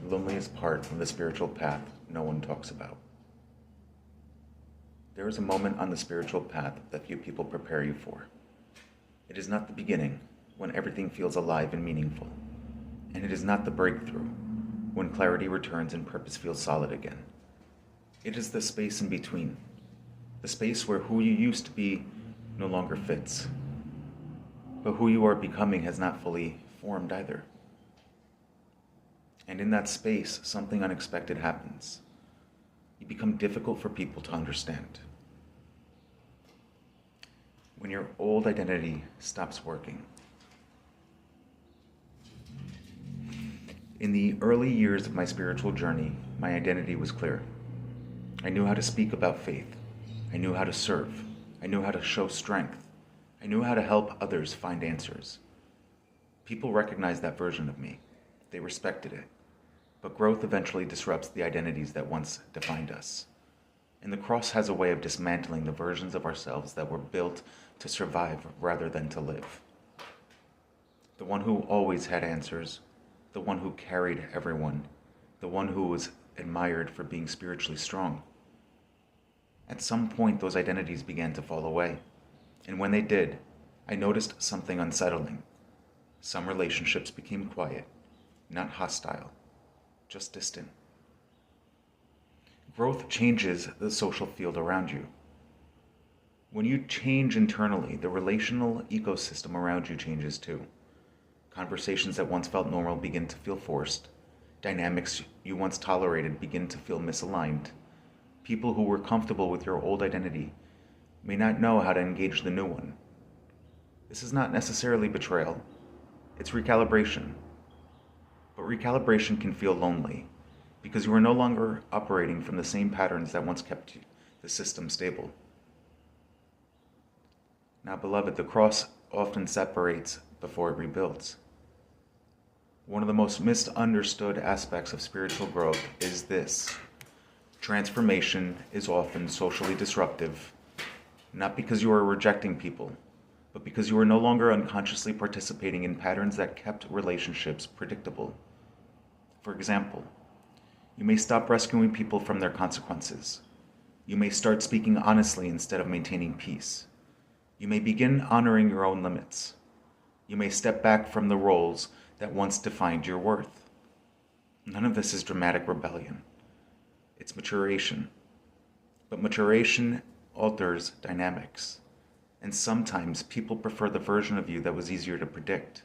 The loneliest part of the spiritual path no one talks about. There is a moment on the spiritual path that few people prepare you for. It is not the beginning, when everything feels alive and meaningful. And it is not the breakthrough, when clarity returns and purpose feels solid again. It is the space in between, the space where who you used to be no longer fits, but who you are becoming has not fully formed either. And in that space, something unexpected happens. You become difficult for people to understand. When your old identity stops working. In the early years of my spiritual journey, my identity was clear. I knew how to speak about faith. I knew how to serve. I knew how to show strength. I knew how to help others find answers. People recognized that version of me. They respected it. But growth eventually disrupts the identities that once defined us. And the cross has a way of dismantling the versions of ourselves that were built to survive rather than to live. The one who always had answers, the one who carried everyone, the one who was admired for being spiritually strong. At some point, those identities began to fall away. And when they did, I noticed something unsettling. Some relationships became quiet, not hostile, just distant. Growth changes the social field around you. When you change internally, the relational ecosystem around you changes too. Conversations that once felt normal begin to feel forced. Dynamics you once tolerated begin to feel misaligned. People who were comfortable with your old identity may not know how to engage the new one. This is not necessarily betrayal. It's recalibration. But recalibration can feel lonely because you are no longer operating from the same patterns that once kept the system stable. Now, beloved, the cross often separates before it rebuilds. One of the most misunderstood aspects of spiritual growth is this. Transformation is often socially disruptive, not because you are rejecting people, but because you are no longer unconsciously participating in patterns that kept relationships predictable. For example, you may stop rescuing people from their consequences. You may start speaking honestly instead of maintaining peace. You may begin honoring your own limits. You may step back from the roles that once defined your worth. None of this is dramatic rebellion. It's maturation. But maturation alters dynamics. And sometimes people prefer the version of you that was easier to predict.